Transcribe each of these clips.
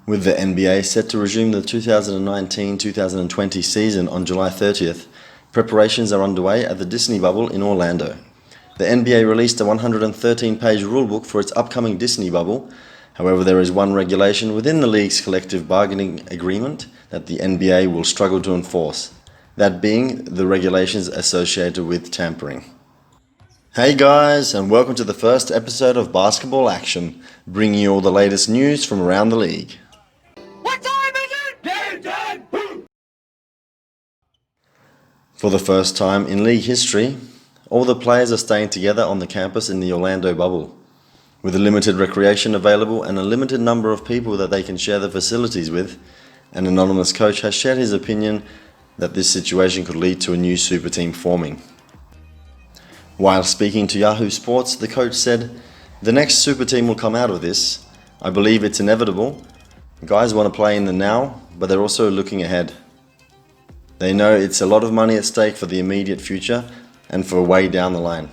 With the NBA set to resume the 2019-2020 season on July 30th, preparations are underway at the Disney Bubble in Orlando. The NBA released a 113-page rulebook for its upcoming Disney Bubble. However, there is one regulation within the league's collective bargaining agreement that the NBA will struggle to enforce, that being the regulations associated with tampering. Hey guys, and welcome to the first episode of Basketball Action, bringing you all the latest news from around the league. What time is it? Game time! Boom! For the first time in league history, all the players are staying together on the campus in the Orlando bubble. With a limited recreation available and a limited number of people that they can share the facilities with, an anonymous coach has shared his opinion that this situation could lead to a new super team forming. While speaking to Yahoo Sports, the coach said, "The next super team will come out of this. I believe it's inevitable. Guys want to play in the now, but they're also looking ahead. They know it's a lot of money at stake for the immediate future and for way down the line."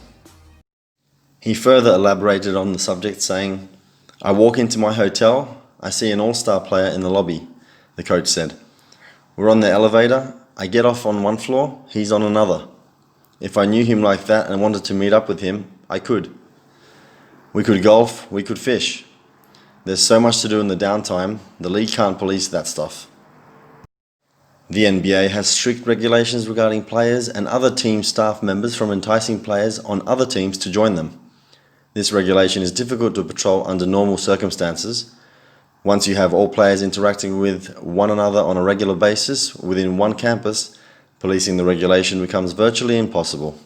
He further elaborated on the subject, saying, "I walk into my hotel, I see an all-star player in the lobby," the coach said. "We're on the elevator, I get off on one floor, he's on another. If I knew him like that and wanted to meet up with him, I could. We could golf, we could fish. There's so much to do in the downtime, the league can't police that stuff." The NBA has strict regulations regarding players and other team staff members from enticing players on other teams to join them. This regulation is difficult to patrol under normal circumstances. Once you have all players interacting with one another on a regular basis within one campus, policing the regulation becomes virtually impossible.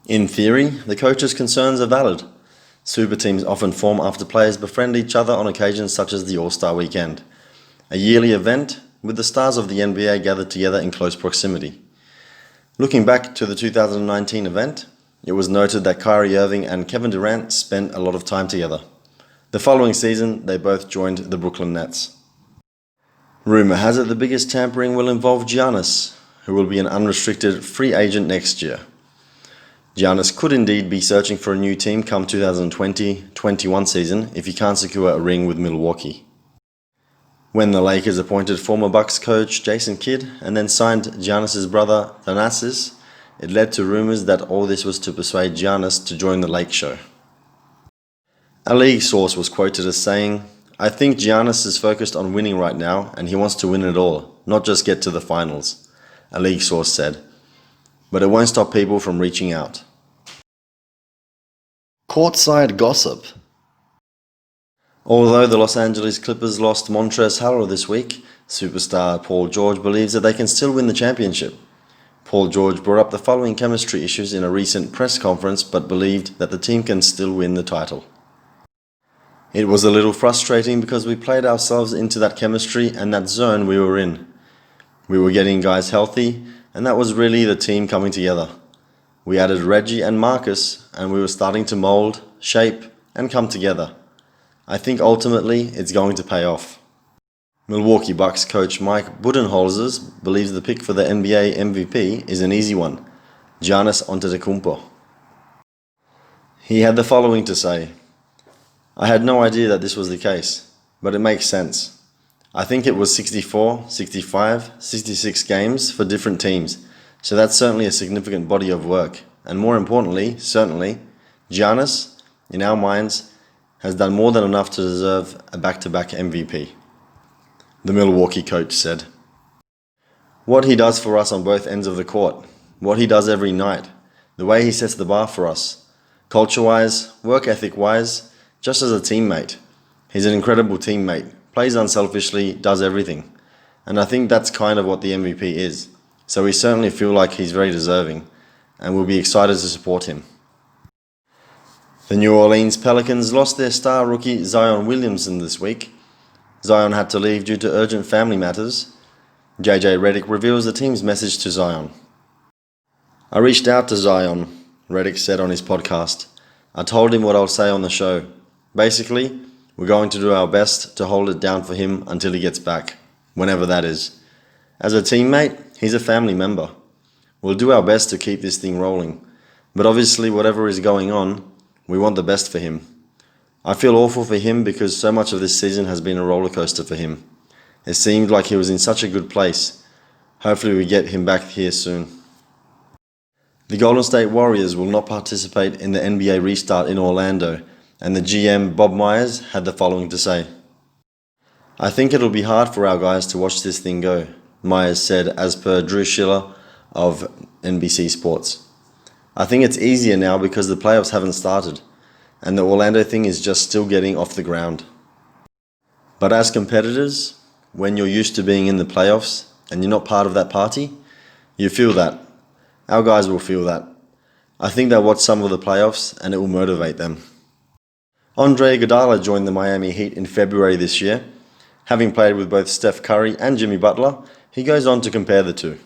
In theory, the coach's concerns are valid. Super teams often form after players befriend each other on occasions such as the All-Star Weekend, a yearly event with the stars of the NBA gathered together in close proximity. Looking back to the 2019 event, it was noted that Kyrie Irving and Kevin Durant spent a lot of time together. The following season, they both joined the Brooklyn Nets. Rumor has it the biggest tampering will involve Giannis, who will be an unrestricted free agent next year. Giannis could indeed be searching for a new team come 2020-21 season if he can't secure a ring with Milwaukee. When the Lakers appointed former Bucks coach Jason Kidd and then signed Giannis' brother Thanasis, it led to rumors that all this was to persuade Giannis to join the Lake Show. A league source was quoted as saying, "I think Giannis is focused on winning right now and he wants to win it all, not just get to the finals," a league source said. But it won't stop people from reaching out. Courtside Gossip. Although the Los Angeles Clippers lost Montrezl Harrell this week, superstar Paul George believes that they can still win the championship. Paul George brought up the following chemistry issues in a recent press conference but believed that the team can still win the title. "It was a little frustrating because we played ourselves into that chemistry and that zone we were in. We were getting guys healthy, and that was really the team coming together. We added Reggie and Marcus, and we were starting to mold, shape, and come together. I think ultimately it's going to pay off." Milwaukee Bucks coach Mike Budenholzer believes the pick for the NBA MVP is an easy one, Giannis Antetokounmpo. He had the following to say, "I had no idea that this was the case, but it makes sense. I think it was 64, 65, 66 games for different teams, so that's certainly a significant body of work. And more importantly, certainly, Giannis, in our minds, has done more than enough to deserve a back-to-back MVP," the Milwaukee coach said. "What he does for us on both ends of the court, what he does every night, the way he sets the bar for us, culture-wise, work ethic-wise, just as a teammate. He's an incredible teammate, plays unselfishly, does everything. And I think that's kind of what the MVP is. So we certainly feel like he's very deserving, and we'll be excited to support him." The New Orleans Pelicans lost their star rookie Zion Williamson this week. Zion had to leave due to urgent family matters. JJ Redick reveals the team's message to Zion. "I reached out to Zion," Redick said on his podcast. "I told him what I'll say on the show. Basically, we're going to do our best to hold it down for him until he gets back, whenever that is. As a teammate, he's a family member. We'll do our best to keep this thing rolling. But obviously, whatever is going on, we want the best for him. I feel awful for him because so much of this season has been a roller coaster for him. It seemed like he was in such a good place. Hopefully we get him back here soon. The Golden State Warriors will not participate in the NBA restart in Orlando, and the GM Bob Myers had the following to say. I think it'll be hard for our guys to watch this thing go, Myers said as per Drew Schiller of NBC Sports. I think it's easier now because the playoffs haven't started, and the Orlando thing is just still getting off the ground. But as competitors, when you're used to being in the playoffs and you're not part of that party, you feel that. Our guys will feel that. I think they'll watch some of the playoffs and it will motivate them. Andre Iguodala joined the Miami Heat in February this year. Having played with both Steph Curry and Jimmy Butler, he goes on to compare the two.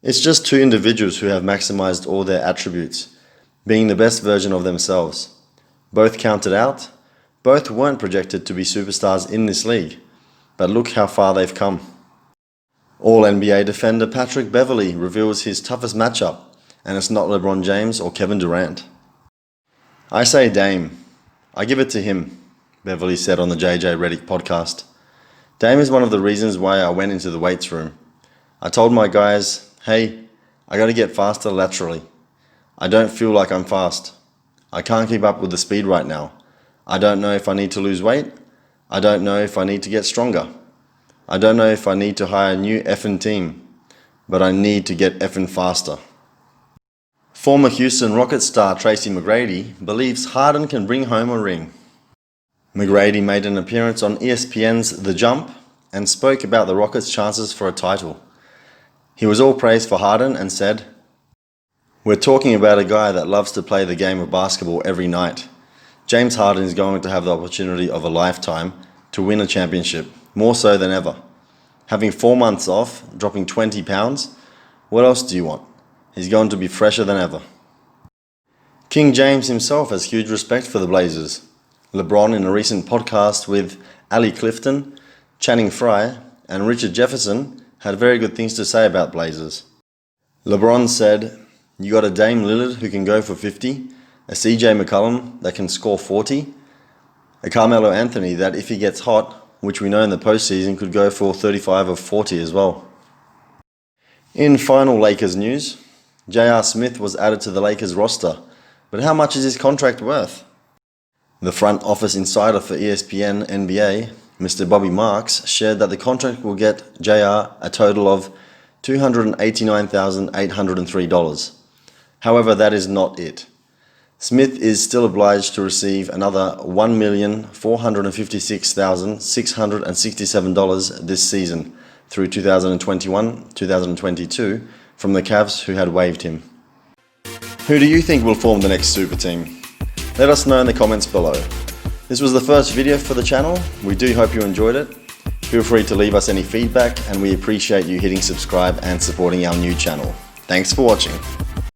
It's just two individuals who have maximized all their attributes, being the best version of themselves. Both counted out, both weren't projected to be superstars in this league, but look how far they've come. All-NBA defender Patrick Beverley reveals his toughest matchup, and it's not LeBron James or Kevin Durant. I say Dame. I give it to him, Beverley said on the JJ Redick podcast. Dame is one of the reasons why I went into the weights room. I told my guys, hey, I gotta get faster laterally. I don't feel like I'm fast. I can't keep up with the speed right now. I don't know if I need to lose weight. I don't know if I need to get stronger. I don't know if I need to hire a new effing team, but I need to get effing faster. Former Houston Rockets star Tracy McGrady believes Harden can bring home a ring. McGrady made an appearance on ESPN's The Jump and spoke about the Rockets' chances for a title. He was all praise for Harden and said, "We're talking about a guy that loves to play the game of basketball every night. James Harden is going to have the opportunity of a lifetime to win a championship, more so than ever. Having 4 months off, dropping 20 pounds, what else do you want? He's going to be fresher than ever." King James himself has huge respect for the Blazers. LeBron, in a recent podcast with Ali Clifton, Channing Frye, and Richard Jefferson, had very good things to say about Blazers. LeBron said, "You got a Dame Lillard who can go for 50, a CJ McCollum that can score 40, a Carmelo Anthony that if he gets hot, which we know in the postseason could go for 35 or 40 as well." In final Lakers news, J.R. Smith was added to the Lakers roster, but how much is his contract worth? The front office insider for ESPN NBA, Mr. Bobby Marks, shared that the contract will get JR a total of $289,803. However, that is not it. Smith is still obliged to receive another $1,456,667 this season through 2021-2022 from the Cavs who had waived him. Who do you think will form the next super team? Let us know in the comments below. This was the first video for the channel. We do hope you enjoyed it. Feel free to leave us any feedback and we appreciate you hitting subscribe and supporting our new channel. Thanks for watching.